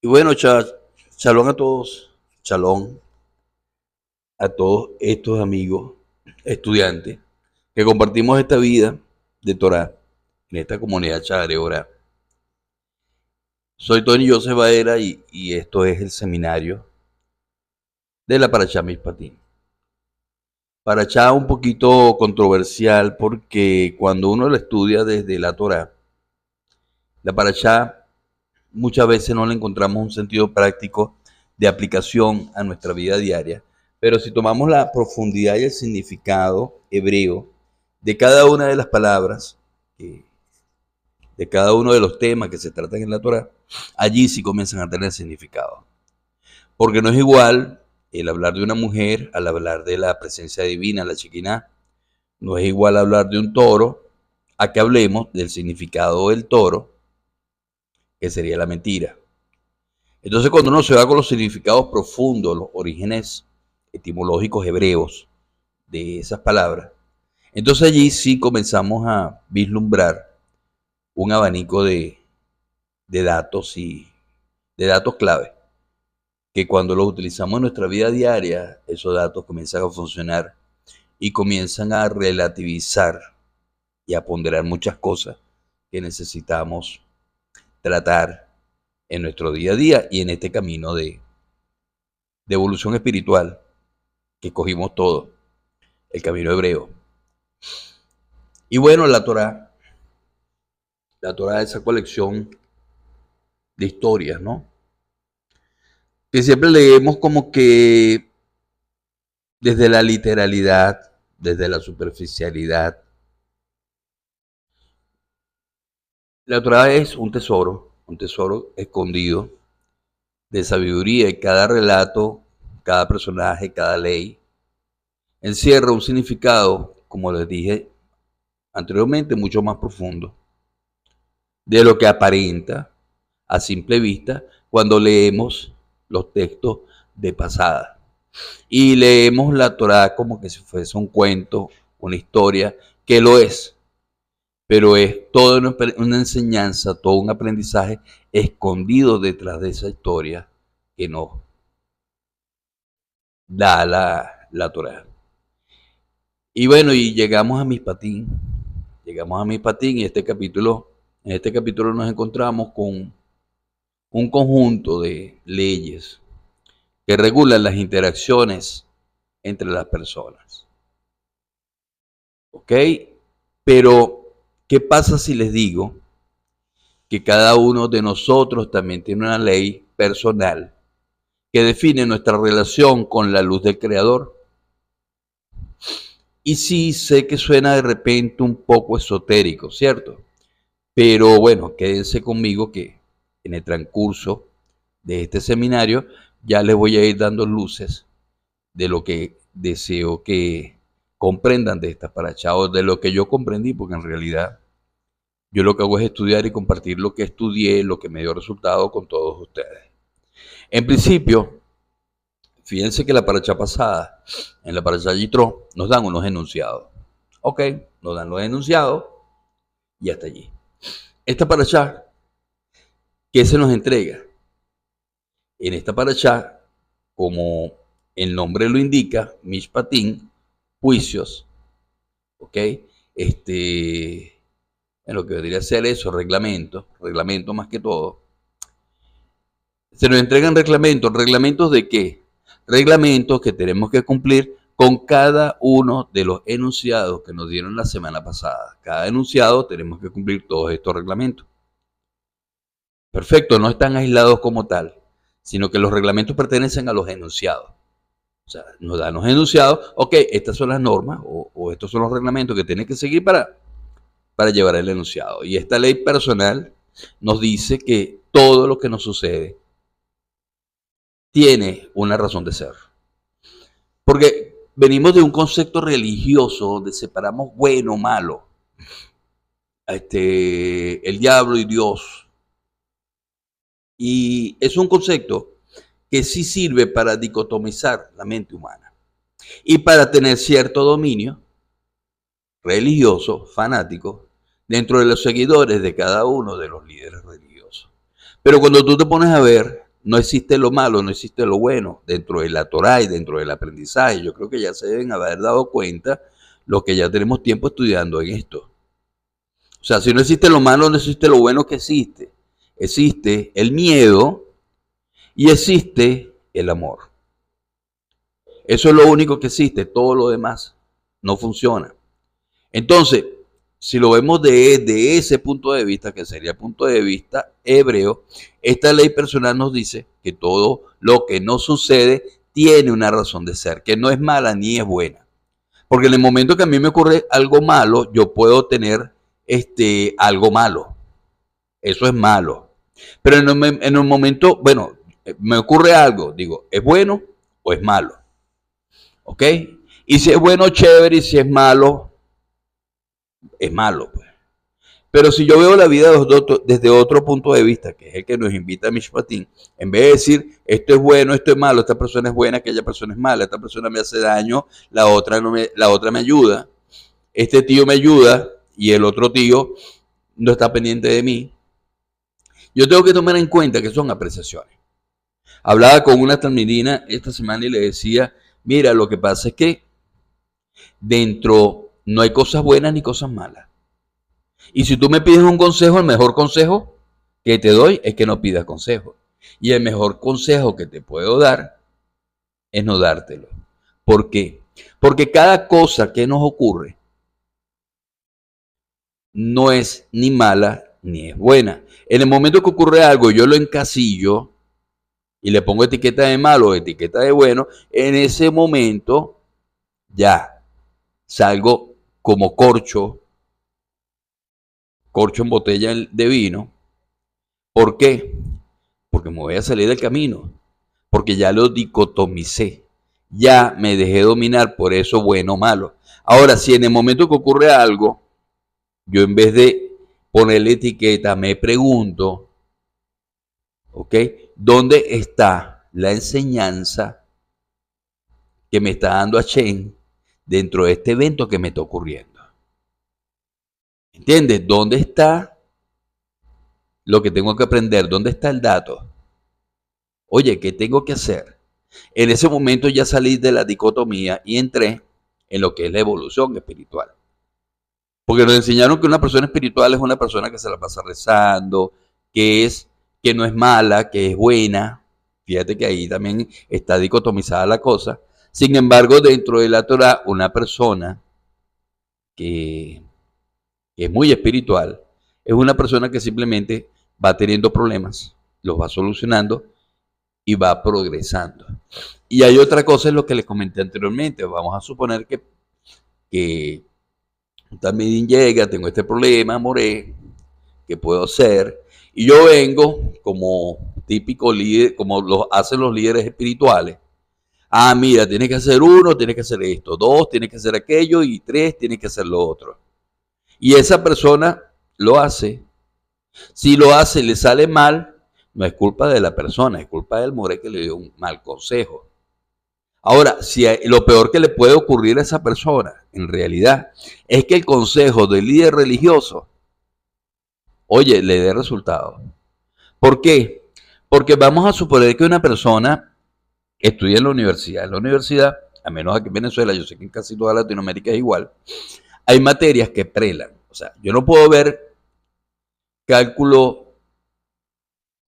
Y bueno, chalón a todos, chalón a todos estos amigos, estudiantes, que compartimos esta vida de Torah en esta comunidad Chagre Ora. Soy Tony Joseph Baera y esto es el seminario de la Parashá Mishpatim. Parashá un poquito controversial porque cuando uno la estudia desde la Torah, la Parashá muchas veces no le encontramos un sentido práctico de aplicación a nuestra vida diaria, pero si tomamos la profundidad y el significado hebreo de cada una de las palabras, de cada uno de los temas que se tratan en la Torah, allí sí comienzan a tener significado. Porque no es igual el hablar de una mujer al hablar de la presencia divina, la Shekinah. No es igual hablar de un toro a que hablemos del significado del toro, que sería la mentira. Entonces, cuando uno se va con los significados profundos, los orígenes etimológicos hebreos de esas palabras, entonces allí sí comenzamos a vislumbrar un abanico de datos y de datos clave, que cuando los utilizamos en nuestra vida diaria, esos datos comienzan a funcionar y comienzan a relativizar y a ponderar muchas cosas que necesitamos tratar en nuestro día a día y en este camino de evolución espiritual que cogimos todo, el camino hebreo. Y bueno, la Torah es esa colección de historias, ¿no? Que siempre leemos como que desde la literalidad, desde la superficialidad. La Torah es un tesoro escondido de sabiduría y cada relato, cada personaje, cada ley encierra un significado, como les dije anteriormente, mucho más profundo de lo que aparenta a simple vista cuando leemos los textos de pasada. Y leemos la Torá como que si fuese un cuento, una historia, que lo es, pero es toda una enseñanza, todo un aprendizaje escondido detrás de esa historia que nos da la Torá. Y bueno, y llegamos a Mishpatim y en este capítulo nos encontramos con un conjunto de leyes que regulan las interacciones entre las personas. ¿Ok? Pero, ¿qué pasa si les digo que cada uno de nosotros también tiene una ley personal que define nuestra relación con la luz del Creador? Y sí, sé que suena de repente un poco esotérico, ¿cierto? Pero bueno, quédense conmigo que en el transcurso de este seminario ya les voy a ir dando luces de lo que deseo que comprendan de esta paracha, o de lo que yo comprendí, porque en realidad yo lo que hago es estudiar y compartir lo que estudié, lo que me dio resultado con todos ustedes. En principio, fíjense que la paracha pasada, en la paracha Yitro, nos dan unos enunciados. Ok, nos dan los enunciados y hasta allí. Esta paracha, ¿qué se nos entrega? En esta paracha, como el nombre lo indica, Mishpatim, juicios, ¿ok? En lo que debería ser eso, reglamento más que todo. Se nos entregan reglamentos. ¿Reglamentos de qué? Reglamentos que tenemos que cumplir con cada uno de los enunciados que nos dieron la semana pasada. Cada enunciado tenemos que cumplir todos estos reglamentos. Perfecto, no están aislados como tal, sino que los reglamentos pertenecen a los enunciados. O sea, nos dan los enunciados, ok, estas son las normas o estos son los reglamentos que tienen que seguir para llevar el enunciado. Y esta ley personal nos dice que todo lo que nos sucede tiene una razón de ser. Porque venimos de un concepto religioso donde separamos bueno o malo, el diablo y Dios. Y es un concepto que sí sirve para dicotomizar la mente humana y para tener cierto dominio religioso, fanático, dentro de los seguidores de cada uno de los líderes religiosos. Pero cuando tú te pones a ver no existe lo malo, no existe lo bueno dentro de la Torá y dentro del aprendizaje. Yo creo que ya se deben haber dado cuenta los que ya tenemos tiempo estudiando en esto. O sea, si no existe lo malo, no existe lo bueno que existe. Existe el miedo y existe el amor. Eso es lo único que existe, todo lo demás no funciona. Entonces, si lo vemos de ese punto de vista, que sería el punto de vista hebreo, esta ley personal nos dice que todo lo que no sucede tiene una razón de ser, que no es mala ni es buena. Porque en el momento que a mí me ocurre algo malo, yo puedo tener algo malo. Eso es malo. Pero en un momento, bueno, me ocurre algo, digo, ¿es bueno o es malo? ¿Ok? Y si es bueno, chévere, y si es malo, es malo, pues. Pero si yo veo la vida desde otro punto de vista, que es el que nos invita a Mishpatim, en vez de decir, esto es bueno, esto es malo, esta persona es buena, aquella persona es mala, esta persona me hace daño, la otra me ayuda, este tío me ayuda y el otro tío no está pendiente de mí, yo tengo que tomar en cuenta que son apreciaciones. Hablaba con una talmidina esta semana y le decía, mira, lo que pasa es que dentro no hay cosas buenas ni cosas malas. Y si tú me pides un consejo, el mejor consejo que te doy es que no pidas consejo. Y el mejor consejo que te puedo dar es no dártelo. ¿Por qué? Porque cada cosa que nos ocurre no es ni mala ni es buena. En el momento que ocurre algo, yo lo encasillo y le pongo etiqueta de malo o etiqueta de bueno, en ese momento ya salgo como corcho en botella de vino. ¿Por qué? Porque me voy a salir del camino, porque ya lo dicotomicé, ya me dejé dominar por eso bueno o malo. Ahora, si en el momento que ocurre algo, yo en vez de ponerle etiqueta, me pregunto, ¿ok? ¿Dónde está la enseñanza que me está dando Hashem dentro de este evento que me está ocurriendo? ¿Entiendes? ¿Dónde está lo que tengo que aprender? ¿Dónde está el dato? Oye, ¿qué tengo que hacer? En ese momento ya salí de la dicotomía y entré en lo que es la evolución espiritual. Porque nos enseñaron que una persona espiritual es una persona que se la pasa rezando, que no es mala, que es buena. Fíjate que ahí también está dicotomizada la cosa. Sin embargo, dentro de la Torah, una persona que es muy espiritual es una persona que simplemente va teniendo problemas, los va solucionando y va progresando. Y hay otra cosa, es lo que les comenté anteriormente. Vamos a suponer que también llega, tengo este problema, moré, ¿qué puedo hacer? Y yo vengo como típico líder, como lo hacen los líderes espirituales. Ah, mira, tienes que hacer uno, tienes que hacer esto, dos, tienes que hacer aquello, y tres, tienes que hacer lo otro. Y esa persona lo hace. Si lo hace y le sale mal, no es culpa de la persona, es culpa del more que le dio un mal consejo. Ahora, si lo peor que le puede ocurrir a esa persona, en realidad, es que el consejo del líder religioso, oye, le dé resultado. ¿Por qué? Porque vamos a suponer que una persona estudia en la universidad. En la universidad, a menos aquí en Venezuela, yo sé que en casi toda Latinoamérica es igual, hay materias que prelan. O sea, yo no puedo ver cálculo,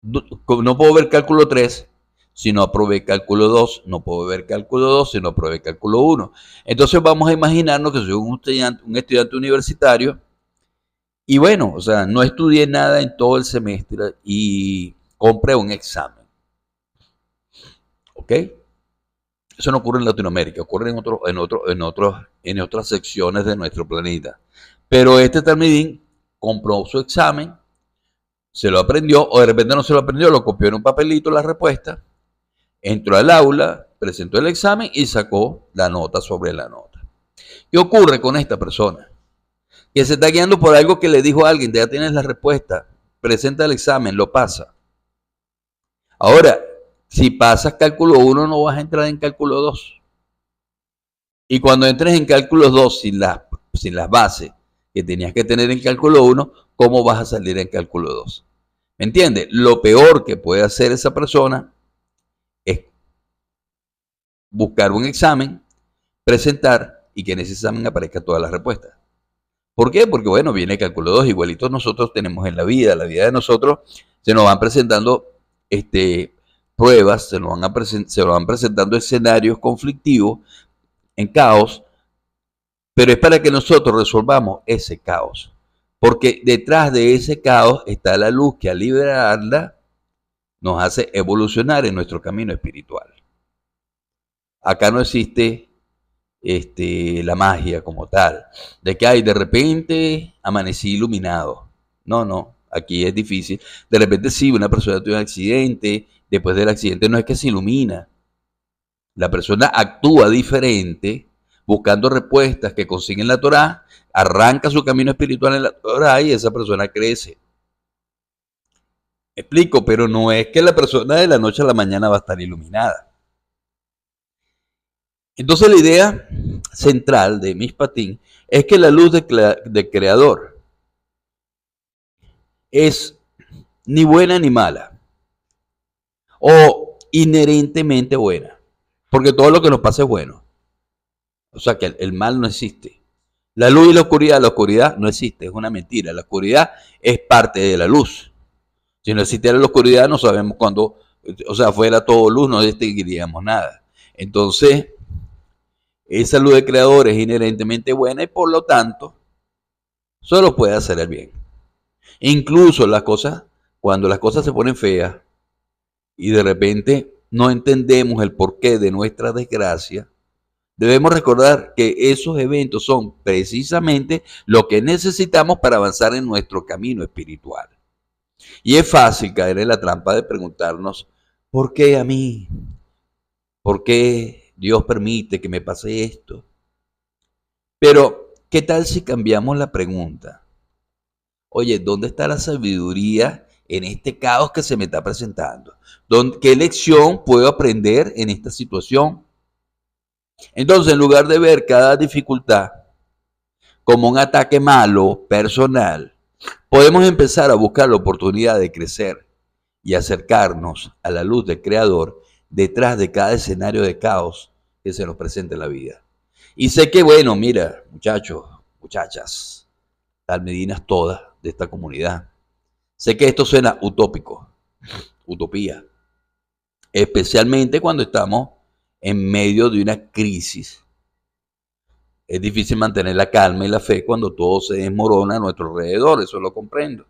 no puedo ver cálculo 3 si no aprobé cálculo 2, no puedo ver cálculo 2 si no aprobé cálculo 1. Entonces vamos a imaginarnos que soy un estudiante universitario y bueno, o sea, no estudié nada en todo el semestre y compré un examen. ¿Ok? Eso no ocurre en Latinoamérica, ocurre en otras secciones de nuestro planeta. Pero este talmidín compró su examen, se lo aprendió, o de repente no se lo aprendió, lo copió en un papelito la respuesta, entró al aula, presentó el examen y sacó la nota sobre la nota. ¿Qué ocurre con esta persona? Que se está guiando por algo que le dijo a alguien, ya tienes la respuesta, presenta el examen, lo pasa. Ahora, si pasas cálculo 1 no vas a entrar en cálculo 2. Y cuando entres en cálculo 2 sin las bases que tenías que tener en cálculo 1, ¿cómo vas a salir en cálculo 2? ¿Me entiendes? Lo peor que puede hacer esa persona es buscar un examen, presentar y que en ese examen aparezcan todas las respuestas. ¿Por qué? Porque, bueno, viene cálculo 2, igualitos nosotros tenemos en la vida de nosotros se nos van presentando pruebas, se nos van presentando escenarios conflictivos, en caos, pero es para que nosotros resolvamos ese caos. Porque detrás de ese caos está la luz que al liberarla nos hace evolucionar en nuestro camino espiritual. Acá no existe la magia como tal, de que hay de repente amanecí iluminado. No, no, aquí es difícil. De repente sí, una persona tuvo un accidente, después del accidente no es que se ilumina. La persona actúa diferente, buscando respuestas que consigue en la Torá, arranca su camino espiritual en la Torá y esa persona crece. Explico, pero no es que la persona de la noche a la mañana va a estar iluminada. Entonces la idea central de Mishpatim es que la luz de Creador es ni buena ni mala, o inherentemente buena, porque todo lo que nos pasa es bueno. O sea que el mal no existe. La luz y la oscuridad no existe, es una mentira. La oscuridad es parte de la luz. Si no existiera la oscuridad, no sabemos cuándo, o sea, fuera todo luz, no distinguiríamos nada. Entonces, esa luz de Creador es inherentemente buena y por lo tanto, solo puede hacer el bien. Incluso cuando las cosas se ponen feas y de repente no entendemos el porqué de nuestra desgracia, debemos recordar que esos eventos son precisamente lo que necesitamos para avanzar en nuestro camino espiritual. Y es fácil caer en la trampa de preguntarnos, ¿por qué a mí? ¿Por qué Dios permite que me pase esto? Pero, ¿qué tal si cambiamos la pregunta? Oye, ¿dónde está la sabiduría en este caos que se me está presentando? ¿Qué lección puedo aprender en esta situación? Entonces, en lugar de ver cada dificultad como un ataque malo, personal, podemos empezar a buscar la oportunidad de crecer y acercarnos a la luz del Creador detrás de cada escenario de caos que se nos presenta en la vida. Y sé que, bueno, mira, muchachos, muchachas, talmedinas todas de esta comunidad, sé que esto suena utópico, utopía, especialmente cuando estamos en medio de una crisis. Es difícil mantener la calma y la fe cuando todo se desmorona a nuestro alrededor, eso lo comprendo.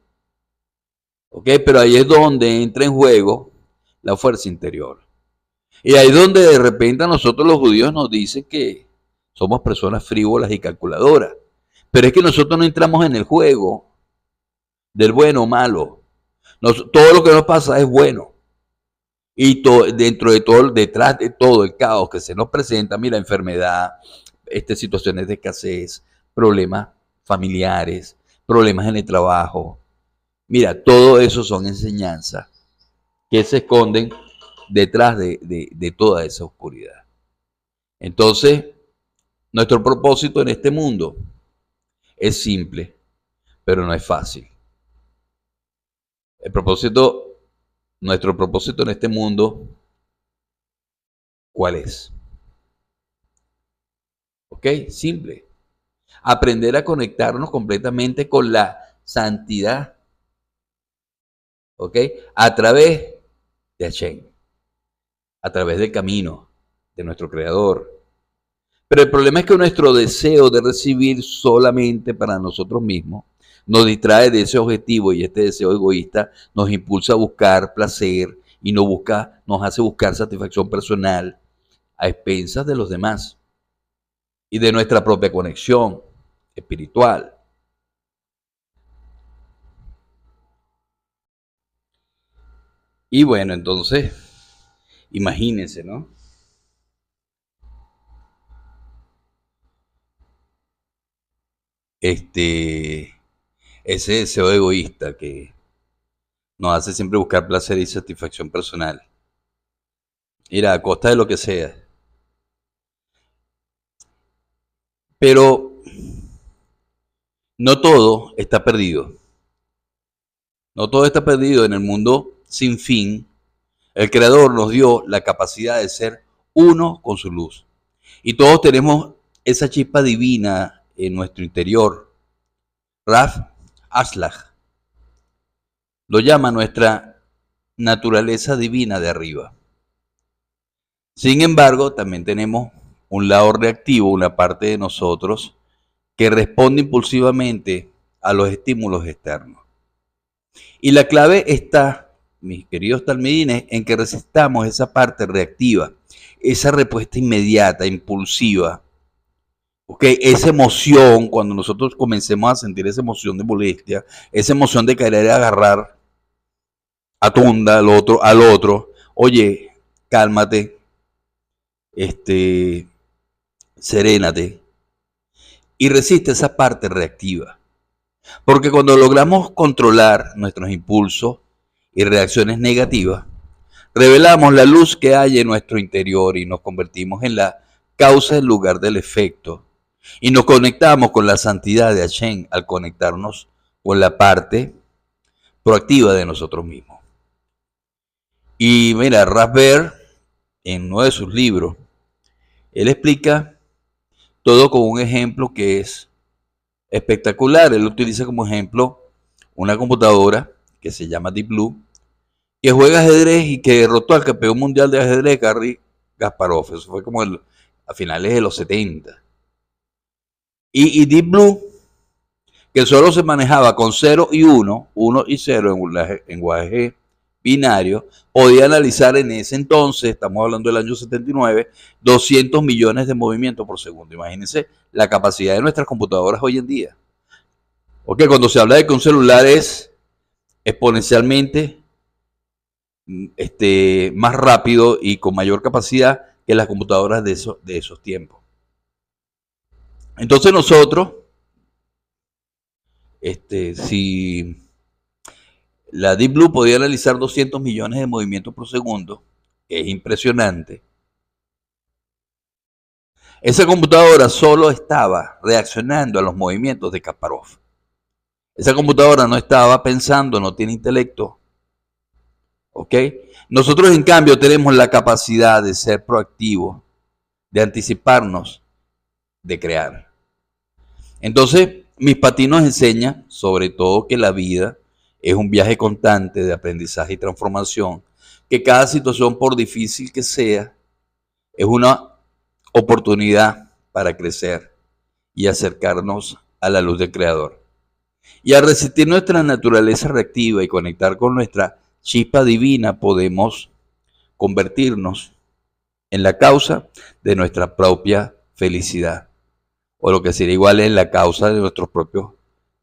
¿Ok? Pero ahí es donde entra en juego la fuerza interior. Y ahí es donde de repente a nosotros los judíos nos dicen que somos personas frívolas y calculadoras. Pero es que nosotros no entramos en el juego del bueno o malo. Todo lo que nos pasa es bueno. Y dentro de todo, detrás de todo el caos que se nos presenta, mira, enfermedad, situaciones de escasez, problemas familiares, problemas en el trabajo. Mira, todo eso son enseñanzas que se esconden detrás de toda esa oscuridad. Entonces, nuestro propósito en este mundo es simple, pero no es fácil. Nuestro propósito en este mundo, ¿cuál es? ¿Ok? Simple. Aprender a conectarnos completamente con la santidad. ¿Ok? A través de Hashem. A través del camino de nuestro Creador. Pero el problema es que nuestro deseo de recibir solamente para nosotros mismos nos distrae de ese objetivo y este deseo egoísta nos impulsa a buscar placer y nos hace buscar satisfacción personal a expensas de los demás y de nuestra propia conexión espiritual. Y bueno, entonces, imagínense, ¿no? Ese deseo egoísta que nos hace siempre buscar placer y satisfacción personal. Mira, a costa de lo que sea. Pero no todo está perdido. No todo está perdido en el mundo sin fin. El Creador nos dio la capacidad de ser uno con su luz. Y todos tenemos esa chispa divina en nuestro interior. Raf Aslach lo llama nuestra naturaleza divina de arriba. Sin embargo, también tenemos un lado reactivo, una parte de nosotros que responde impulsivamente a los estímulos externos. Y la clave está, mis queridos talmidines, en que resistamos esa parte reactiva, esa respuesta inmediata, impulsiva. Okay, esa emoción, cuando nosotros comencemos a sentir esa emoción de molestia, esa emoción de querer agarrar a tunda al otro, oye, cálmate, serénate y resiste esa parte reactiva. Porque cuando logramos controlar nuestros impulsos y reacciones negativas, revelamos la luz que hay en nuestro interior y nos convertimos en la causa en lugar del efecto. Y nos conectamos con la santidad de Hashem al conectarnos con la parte proactiva de nosotros mismos. Y mira, Rasberg, en uno de sus libros, él explica todo con un ejemplo que es espectacular. Él utiliza como ejemplo una computadora que se llama Deep Blue, que juega ajedrez y que derrotó al campeón mundial de ajedrez, Garry Kasparov. Eso fue como a finales de los 70. Y Deep Blue, que solo se manejaba con 0 y 1, 1 y 0 en lenguaje binario, podía analizar en ese entonces, estamos hablando del año 79, 200 millones de movimientos por segundo. Imagínense la capacidad de nuestras computadoras hoy en día. Ok, cuando se habla de que un celular es exponencialmente más rápido y con mayor capacidad que las computadoras de esos tiempos. Entonces nosotros, si la Deep Blue podía analizar 200 millones de movimientos por segundo, que es impresionante, esa computadora solo estaba reaccionando a los movimientos de Kasparov. Esa computadora no estaba pensando, no tiene intelecto. ¿Ok? Nosotros, en cambio, tenemos la capacidad de ser proactivos, de anticiparnos, de crear. Entonces, mis patinos enseñan, sobre todo, que la vida es un viaje constante de aprendizaje y transformación, que cada situación, por difícil que sea, es una oportunidad para crecer y acercarnos a la luz del Creador. Y al resistir nuestra naturaleza reactiva y conectar con nuestra chispa divina, podemos convertirnos en la causa de nuestra propia felicidad, o lo que sería igual en la causa de nuestros propios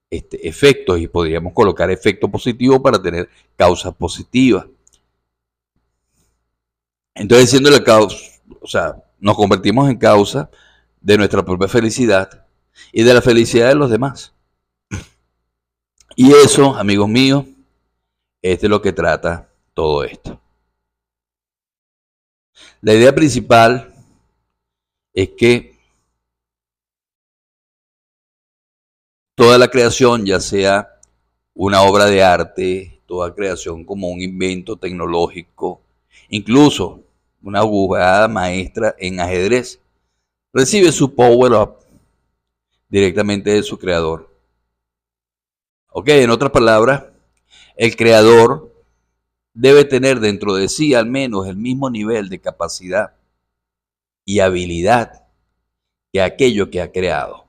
efectos, y podríamos colocar efecto positivo para tener causas positivas. Entonces, siendo la causa, o sea, nos convertimos en causa de nuestra propia felicidad y de la felicidad de los demás. Y eso, amigos míos, es de lo que trata todo esto. La idea principal es que toda la creación, ya sea una obra de arte, toda creación como un invento tecnológico, incluso una jugada maestra en ajedrez, recibe su power up directamente de su creador. Ok, en otras palabras, el creador debe tener dentro de sí al menos el mismo nivel de capacidad y habilidad que aquello que ha creado.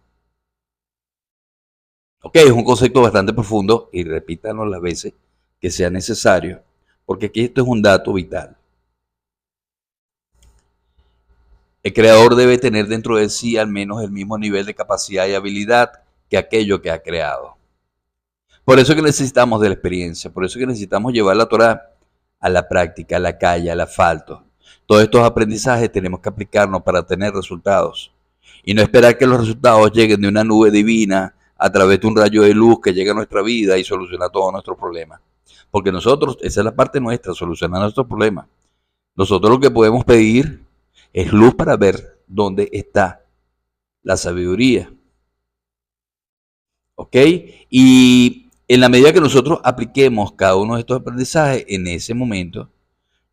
Ok, es un concepto bastante profundo y repítanlo las veces que sea necesario, porque aquí esto es un dato vital. El creador debe tener dentro de sí al menos el mismo nivel de capacidad y habilidad que aquello que ha creado. Por eso que necesitamos de la experiencia, por eso que necesitamos llevar la Torah a la práctica, a la calle, al asfalto. Todos estos aprendizajes tenemos que aplicarnos para tener resultados y no esperar que los resultados lleguen de una nube divina a través de un rayo de luz que llegue a nuestra vida y soluciona todos nuestros problemas. Porque nosotros, esa es la parte nuestra, solucionar nuestros problemas. Nosotros lo que podemos pedir es luz para ver dónde está la sabiduría. ¿Ok? Y En la medida que nosotros apliquemos cada uno de estos aprendizajes, en ese momento,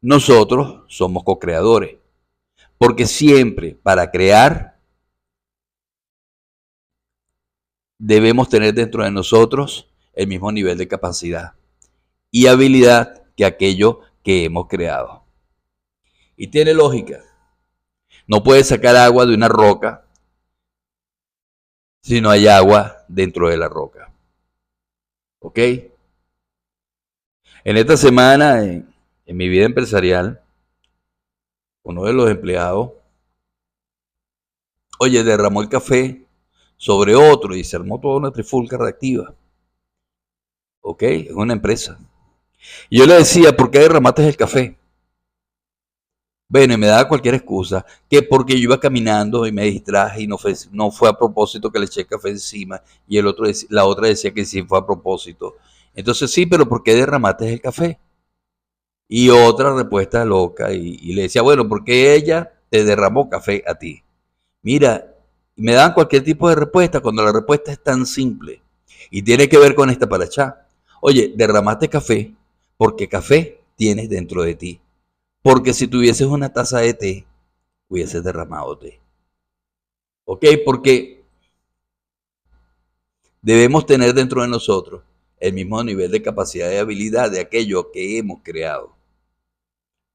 nosotros somos co-creadores. Porque siempre para crear debemos tener dentro de nosotros el mismo nivel de capacidad y habilidad que aquello que hemos creado. Y tiene lógica. No puedes sacar agua de una roca si no hay agua dentro de la roca. ¿Ok? En esta semana, en mi vida empresarial, uno de los empleados, oye, derramó el café sobre otro y se armó toda una trifulca reactiva. ¿Ok? Es una empresa. Y yo le decía, ¿por qué derramaste el café? Bueno, y me daba cualquier excusa, que porque yo iba caminando y me distraje y no fue a propósito que le eché café encima, y la otra decía que sí fue a propósito. Entonces sí, pero ¿por qué derramaste el café? Y otra respuesta loca, y le decía, bueno, ¿por qué ella te derramó café a ti? Mira, me daban cualquier tipo de respuesta cuando la respuesta es tan simple y tiene que ver con esta parachá. Oye, derramaste café porque café tienes dentro de ti. Porque si tuvieses una taza de té, hubieses derramado té. ¿Ok? Porque debemos tener dentro de nosotros el mismo nivel de capacidad y habilidad de aquello que hemos creado.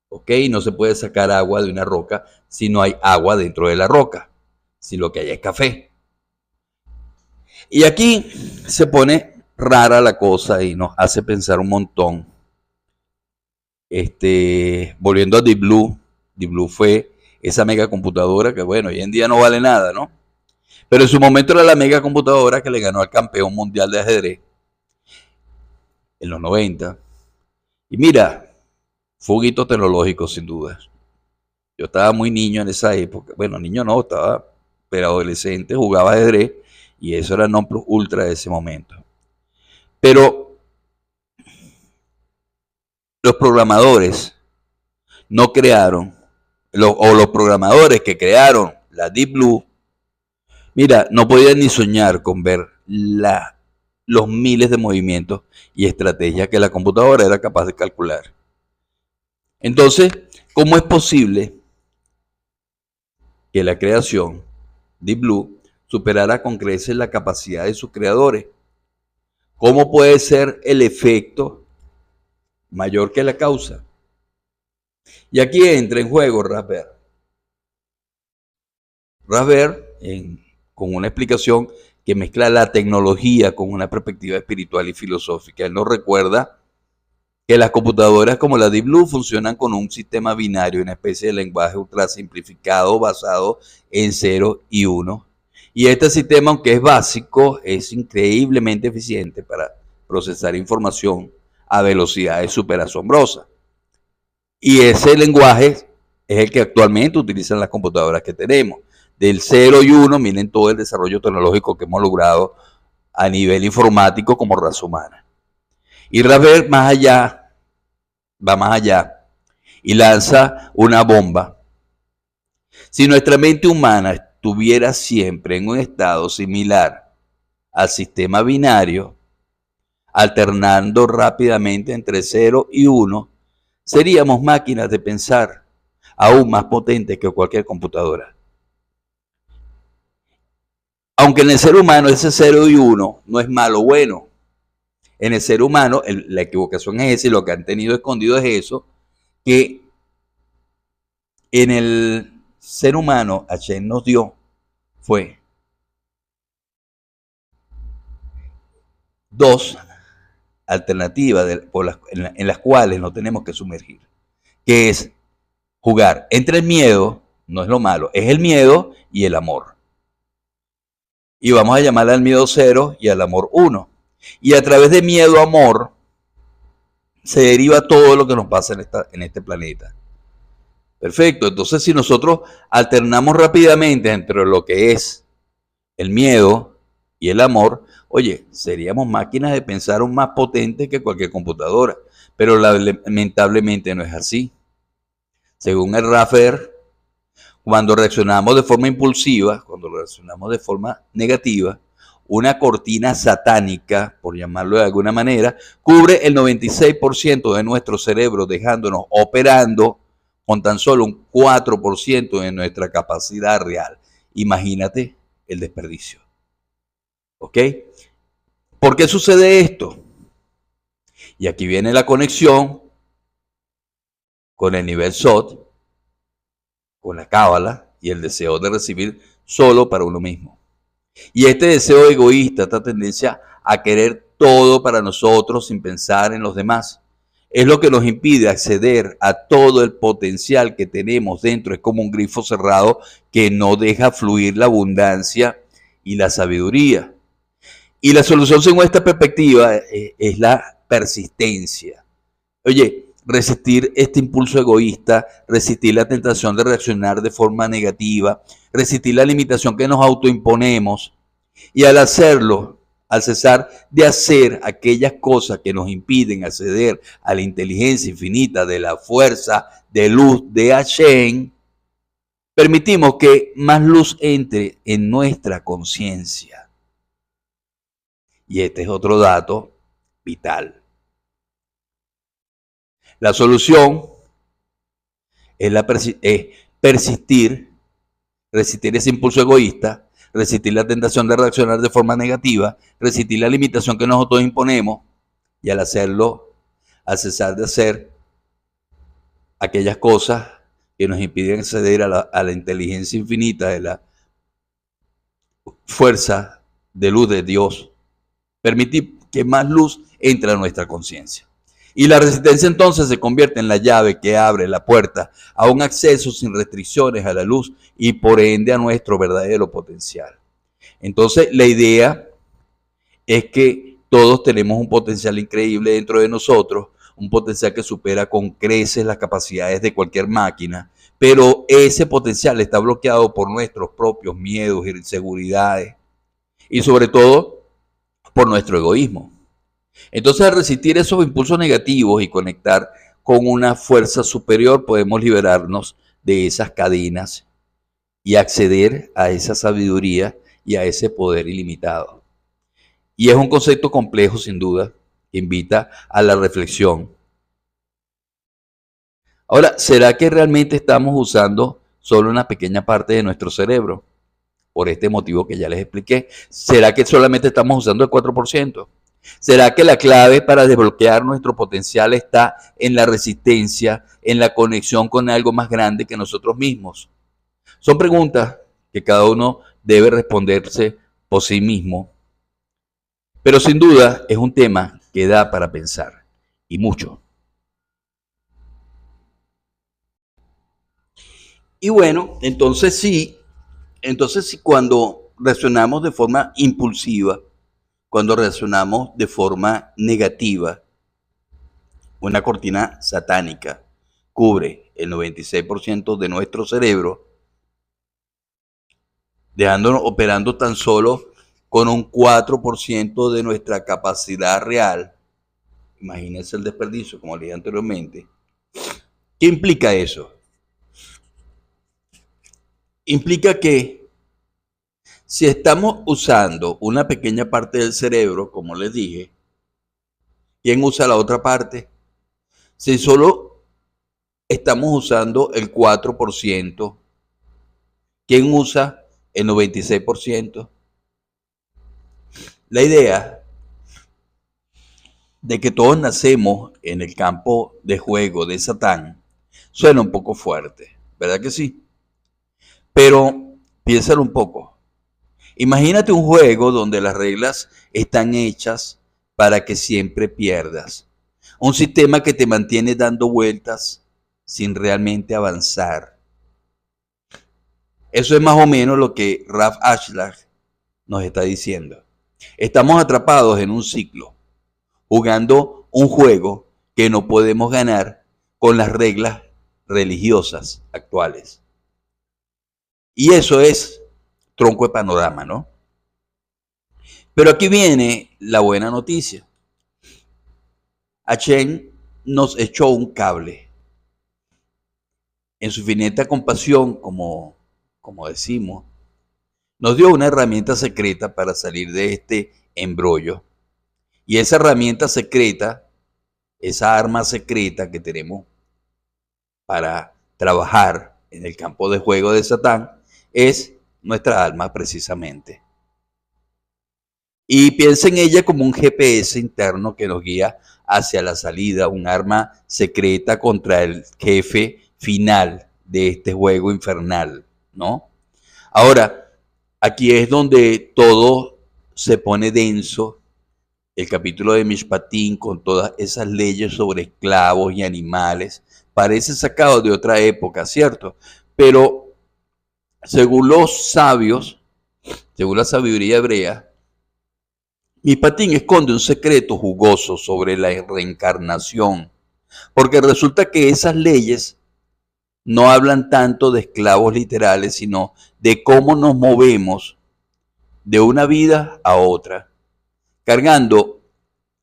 ¿Ok? No se puede sacar agua de una roca si no hay agua dentro de la roca. Si lo que hay es café. Y aquí se pone rara la cosa y nos hace pensar un montón. Volviendo a Deep Blue. Deep Blue fue esa mega computadora que, bueno, hoy en día no vale nada, ¿no? Pero en su momento era la mega computadora que le ganó al campeón mundial de ajedrez en los 90. Y mira, fue un hito tecnológico sin duda. Yo estaba muy niño en esa época. Bueno, niño no, estaba pero adolescente, jugaba ajedrez y eso era non plus ultra de ese momento. Pero los programadores no crearon, los programadores que crearon la Deep Blue, mira, no podían ni soñar con ver los miles de movimientos y estrategias que la computadora era capaz de calcular. Entonces, ¿cómo es posible que la creación Deep Blue superara con creces la capacidad de sus creadores? ¿Cómo puede ser el efecto mayor que la causa? Y aquí entra en juego Raspberry. Raspberry, con una explicación que mezcla la tecnología con una perspectiva espiritual y filosófica. Él nos recuerda que las computadoras como la Deep Blue funcionan con un sistema binario, una especie de lenguaje ultra simplificado basado en 0 y 1. Y este sistema, aunque es básico, es increíblemente eficiente para procesar información a velocidades súper asombrosas. Y ese lenguaje es el que actualmente utilizan las computadoras que tenemos. Del 0 y 1, miren todo el desarrollo tecnológico que hemos logrado a nivel informático como raza humana. Y Raspberry va más allá y lanza una bomba. Si nuestra mente humana estuviera siempre en un estado similar al sistema binario, alternando rápidamente entre 0 y 1, seríamos máquinas de pensar aún más potentes que cualquier computadora. Aunque en el ser humano ese 0 y 1 no es malo o bueno. En el ser humano la equivocación es esa y lo que han tenido escondido es eso, que en el ser humano Hashem nos dio fue dos alternativas en las cuales nos tenemos que sumergir, que es jugar entre el miedo, no es lo malo, es el miedo y el amor. Y vamos a llamarle al miedo 0 y al amor 1. Y a través de miedo, amor, se deriva todo lo que nos pasa en este planeta. Perfecto, entonces si nosotros alternamos rápidamente entre lo que es el miedo y el amor, oye, seríamos máquinas de pensar aún más potentes que cualquier computadora, pero lamentablemente no es así. Según el Raffer, cuando reaccionamos de forma impulsiva, cuando reaccionamos de forma negativa, una cortina satánica, por llamarlo de alguna manera, cubre el 96% de nuestro cerebro, dejándonos operando con tan solo un 4% de nuestra capacidad real. Imagínate el desperdicio. ¿Ok? ¿Por qué sucede esto? Y aquí viene la conexión con el nivel SOT, con la cábala y el deseo de recibir solo para uno mismo. Y este deseo egoísta, esta tendencia a querer todo para nosotros sin pensar en los demás, es lo que nos impide acceder a todo el potencial que tenemos dentro. Es como un grifo cerrado que no deja fluir la abundancia y la sabiduría. Y la solución según esta perspectiva es la persistencia. Oye, resistir este impulso egoísta, resistir la tentación de reaccionar de forma negativa, resistir la limitación que nos autoimponemos, y al hacerlo, al cesar de hacer aquellas cosas que nos impiden acceder a la inteligencia infinita de la fuerza de luz de Hashem, permitimos que más luz entre en nuestra conciencia. Y este es otro dato vital. La solución es persistir, resistir ese impulso egoísta, resistir la tentación de reaccionar de forma negativa, resistir la limitación que nosotros imponemos, y al hacerlo, al cesar de hacer aquellas cosas que nos impiden acceder a la inteligencia infinita de la fuerza de luz de Dios, permitir que más luz entre a nuestra conciencia. Y la resistencia entonces se convierte en la llave que abre la puerta a un acceso sin restricciones a la luz y por ende a nuestro verdadero potencial. Entonces la idea es que todos tenemos un potencial increíble dentro de nosotros, un potencial que supera con creces las capacidades de cualquier máquina, pero ese potencial está bloqueado por nuestros propios miedos y inseguridades y sobre todo por nuestro egoísmo. Entonces, al resistir esos impulsos negativos y conectar con una fuerza superior, podemos liberarnos de esas cadenas y acceder a esa sabiduría y a ese poder ilimitado. Y es un concepto complejo, sin duda, que invita a la reflexión. Ahora, ¿será que realmente estamos usando solo una pequeña parte de nuestro cerebro? Por este motivo que ya les expliqué. ¿Será que solamente estamos usando el 4%? ¿Será que la clave para desbloquear nuestro potencial está en la resistencia, en la conexión con algo más grande que nosotros mismos? Son preguntas que cada uno debe responderse por sí mismo, pero sin duda es un tema que da para pensar, y mucho. Y bueno, entonces sí, cuando reaccionamos de forma impulsiva, cuando reaccionamos de forma negativa, una cortina satánica cubre el 96% de nuestro cerebro, dejándonos operando tan solo con un 4% de nuestra capacidad real. Imagínense el desperdicio, como le dije anteriormente. ¿Qué implica eso? Implica que si estamos usando una pequeña parte del cerebro, como les dije, ¿quién usa la otra parte? Si solo estamos usando el 4%, ¿quién usa el 96%? La idea de que todos nacemos en el campo de juego de Satán suena un poco fuerte, ¿verdad que sí? Pero piénsalo un poco. Imagínate un juego donde las reglas están hechas para que siempre pierdas. Un sistema que te mantiene dando vueltas sin realmente avanzar. Eso es más o menos lo que Ralph Ashlag nos está diciendo. Estamos atrapados en un ciclo, jugando un juego que no podemos ganar con las reglas religiosas actuales. Y eso es tronco de panorama, ¿no? Pero aquí viene la buena noticia. Hashem nos echó un cable. En su infinita compasión, como decimos, nos dio una herramienta secreta para salir de este embrollo. Y esa herramienta secreta, esa arma secreta que tenemos para trabajar en el campo de juego de Satán, es nuestra alma precisamente. Y piensa en ella como un GPS interno que nos guía hacia la salida, un arma secreta contra el jefe final de este juego infernal, ¿no? Ahora, aquí es donde todo se pone denso. El capítulo de Mishpatim con todas esas leyes sobre esclavos y animales parece sacado de otra época, ¿cierto? Pero según los sabios, según la sabiduría hebrea, Mishpatim esconde un secreto jugoso sobre la reencarnación, porque resulta que esas leyes no hablan tanto de esclavos literales, sino de cómo nos movemos de una vida a otra, cargando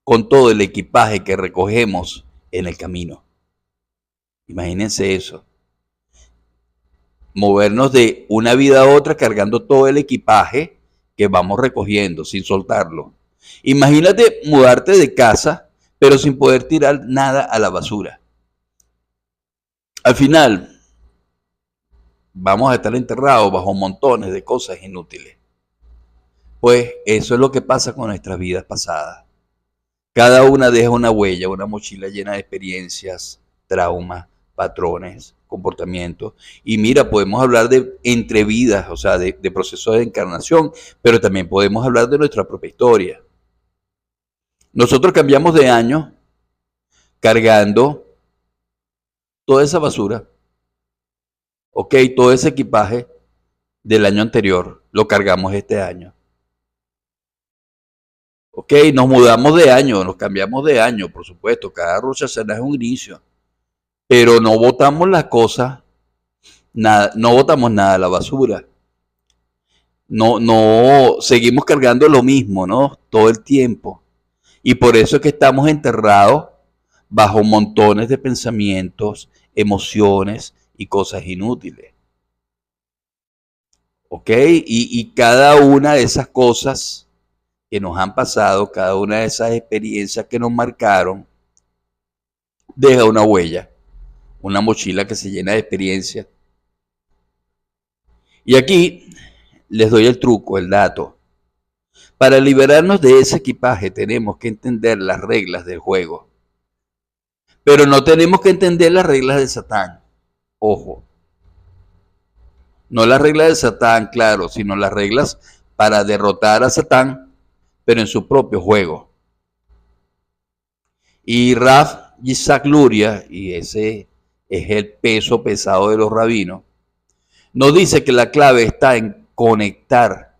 con todo el equipaje que recogemos en el camino. Imagínense eso. Movernos de una vida a otra cargando todo el equipaje que vamos recogiendo sin soltarlo. Imagínate mudarte de casa, pero sin poder tirar nada a la basura. Al final, vamos a estar enterrados bajo montones de cosas inútiles. Pues eso es lo que pasa con nuestras vidas pasadas. Cada una deja una huella, una mochila llena de experiencias, traumas, patrones, comportamientos. Y mira, podemos hablar de entre vidas, o sea, de procesos de encarnación, pero también podemos hablar de nuestra propia historia. Nosotros cambiamos de año cargando toda esa basura, ok, todo ese equipaje del año anterior, lo cargamos este año. Ok, nos mudamos de año, nos cambiamos de año, por supuesto, cada Rosh Hashanah es un inicio, pero no botamos las cosas, nada, no botamos nada a la basura. No, seguimos cargando lo mismo, ¿no? Todo el tiempo. Y por eso es que estamos enterrados bajo montones de pensamientos, emociones y cosas inútiles. ¿Ok? Y cada una de esas cosas que nos han pasado, cada una de esas experiencias que nos marcaron, deja una huella, una mochila que se llena de experiencias. Y aquí les doy el truco, el dato. Para liberarnos de ese equipaje tenemos que entender las reglas del juego. Pero no tenemos que entender las reglas de Satán. Ojo. No las reglas de Satán, claro, sino las reglas para derrotar a Satán, pero en su propio juego. Y Rav Yitzhak Luria, y ese es el peso pesado de los rabinos, nos dice que la clave está en conectar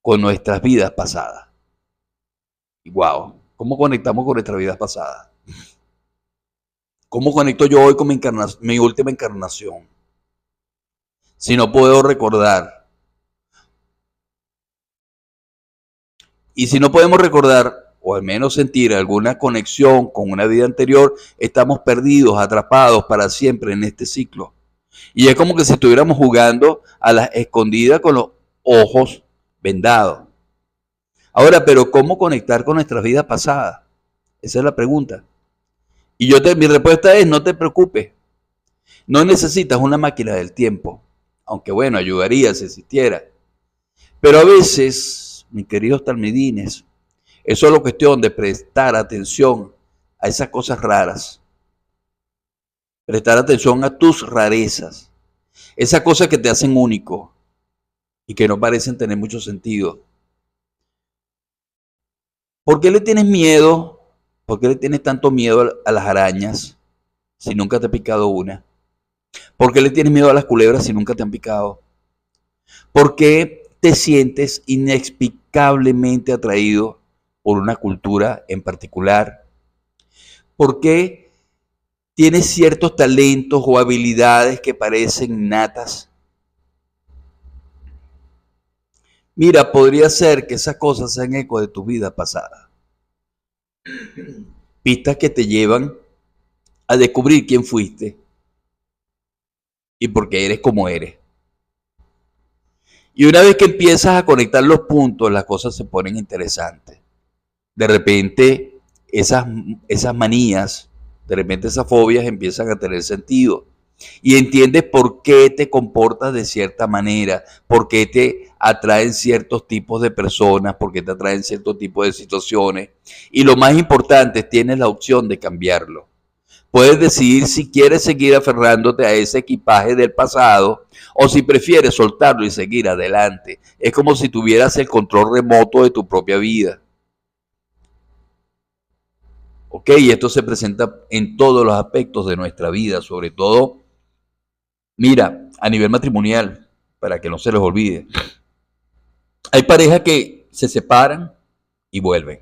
con nuestras vidas pasadas. Y wow, ¿cómo conectamos con nuestras vidas pasadas? ¿Cómo conecto yo hoy con mi última encarnación? Si no puedo recordar. Y si no podemos recordar, o al menos sentir alguna conexión con una vida anterior, estamos perdidos, atrapados para siempre en este ciclo. Y es como que si estuviéramos jugando a las escondidas con los ojos vendados. Ahora, pero ¿cómo conectar con nuestras vidas pasadas? Esa es la pregunta. Y mi respuesta es, no te preocupes. No necesitas una máquina del tiempo. Aunque bueno, ayudaría si existiera. Pero a veces, mis queridos talmidines, es solo cuestión de prestar atención a esas cosas raras. Prestar atención a tus rarezas. Esas cosas que te hacen único y que no parecen tener mucho sentido. ¿Por qué le tienes miedo? ¿Por qué le tienes tanto miedo a las arañas si nunca te ha picado una? ¿Por qué le tienes miedo a las culebras si nunca te han picado? ¿Por qué te sientes inexplicablemente atraído por una cultura en particular? ¿Por qué tienes ciertos talentos o habilidades que parecen innatas? Mira, podría ser que esas cosas sean eco de tu vida pasada. Pistas que te llevan a descubrir quién fuiste y por qué eres como eres. Y una vez que empiezas a conectar los puntos, las cosas se ponen interesantes. De repente, esas manías, de repente esas fobias empiezan a tener sentido. Y entiendes por qué te comportas de cierta manera, por qué te atraen ciertos tipos de personas, por qué te atraen ciertos tipos de situaciones. Y lo más importante, tienes la opción de cambiarlo. Puedes decidir si quieres seguir aferrándote a ese equipaje del pasado o si prefieres soltarlo y seguir adelante. Es como si tuvieras el control remoto de tu propia vida. ¿Ok? Y esto se presenta en todos los aspectos de nuestra vida, sobre todo, mira, a nivel matrimonial, para que no se les olvide. Hay parejas que se separan y vuelven.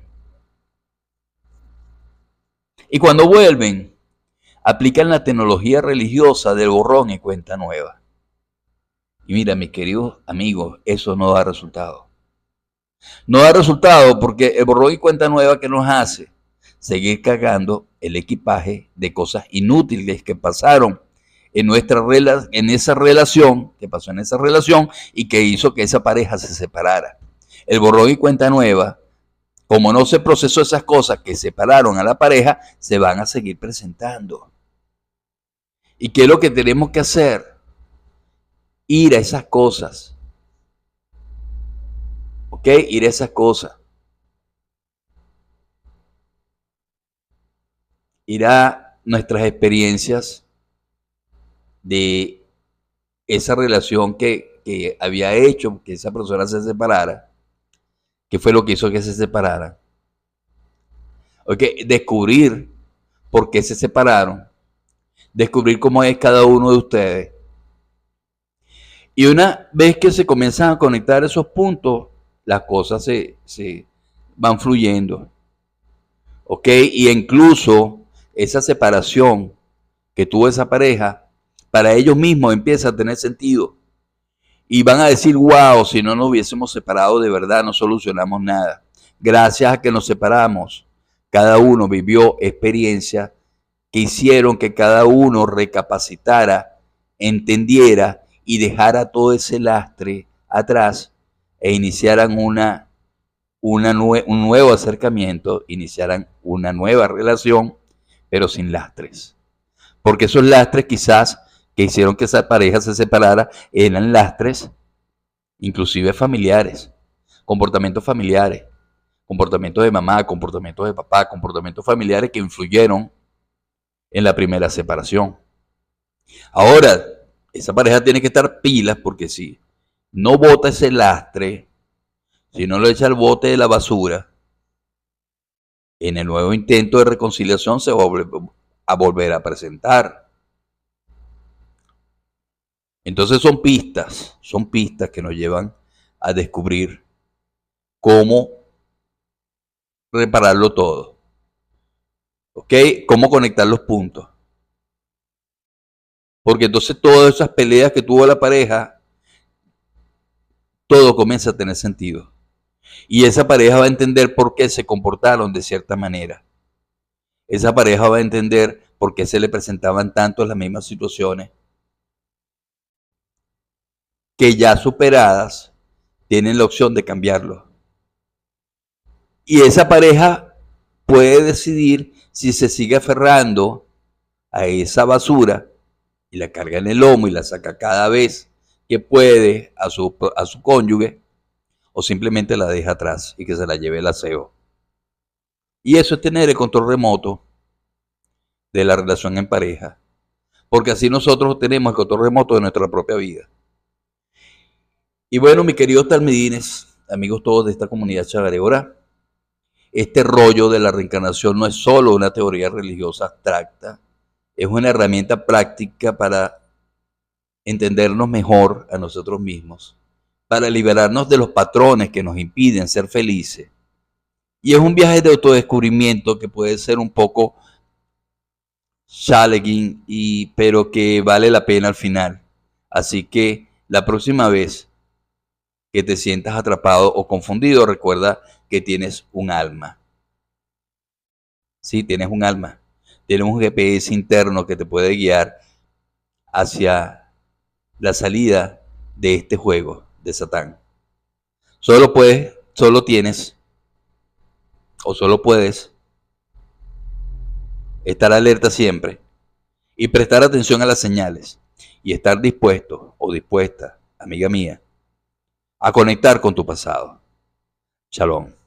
Y cuando vuelven, aplican la tecnología religiosa del borrón y cuenta nueva. Y mira, mis queridos amigos, eso no da resultado. No da resultado porque el borrón y cuenta nueva que nos hace seguir cargando el equipaje de cosas inútiles que pasaron en esa relación, que pasó en esa relación y que hizo que esa pareja se separara. El borrón y cuenta nueva, como no se procesó esas cosas que separaron a la pareja, se van a seguir presentando. ¿Y qué es lo que tenemos que hacer? Ir a esas cosas. ¿Ok? Ir a esas cosas. Ir a nuestras experiencias de esa relación que había hecho que esa persona se separara. ¿Qué fue lo que hizo que se separara? ¿Ok? Descubrir por qué se separaron. Descubrir cómo es cada uno de ustedes. Y una vez que se comienzan a conectar esos puntos, las cosas se van fluyendo. ¿Ok? Y incluso esa separación que tuvo esa pareja, para ellos mismos empieza a tener sentido. Y van a decir, wow, si no nos hubiésemos separado de verdad, no solucionamos nada. Gracias a que nos separamos, cada uno vivió experiencias que hicieron que cada uno recapacitara, entendiera y dejara todo ese lastre atrás e iniciaran un nuevo acercamiento, iniciaran una nueva relación, pero sin lastres. Porque esos lastres quizás que hicieron que esa pareja se separara eran lastres, inclusive familiares, comportamientos de mamá, comportamientos de papá, comportamientos familiares que influyeron en la primera separación. Ahora, esa pareja tiene que estar pilas porque si no bota ese lastre, si no lo echa al bote de la basura, en el nuevo intento de reconciliación se va a volver a presentar. Entonces son pistas que nos llevan a descubrir cómo repararlo todo. ¿Ok? Cómo conectar los puntos. Porque entonces todas esas peleas que tuvo la pareja, todo comienza a tener sentido. Y esa pareja va a entender por qué se comportaron de cierta manera. Esa pareja va a entender por qué se le presentaban tanto las mismas situaciones que ya superadas tienen la opción de cambiarlo. Y esa pareja puede decidir si se sigue aferrando a esa basura y la carga en el lomo y la saca cada vez que puede a su cónyuge, o simplemente la deja atrás y que se la lleve el aseo. Y eso es tener el control remoto de la relación en pareja, porque así nosotros tenemos el control remoto de nuestra propia vida. Y bueno, mis queridos talmidines, amigos todos de esta comunidad chagareora, este rollo de la reencarnación no es solo una teoría religiosa abstracta, es una herramienta práctica para entendernos mejor a nosotros mismos, para liberarnos de los patrones que nos impiden ser felices. Y es un viaje de autodescubrimiento que puede ser un poco challenging, pero que vale la pena al final. Así que la próxima vez que te sientas atrapado o confundido, recuerda que tienes un alma. Sí, tienes un alma. Tienes un GPS interno que te puede guiar hacia la salida de este juego, de Satán. Solo tienes o solo puedes estar alerta siempre y prestar atención a las señales y estar dispuesto o dispuesta, amiga mía, a conectar con tu pasado. Shalom.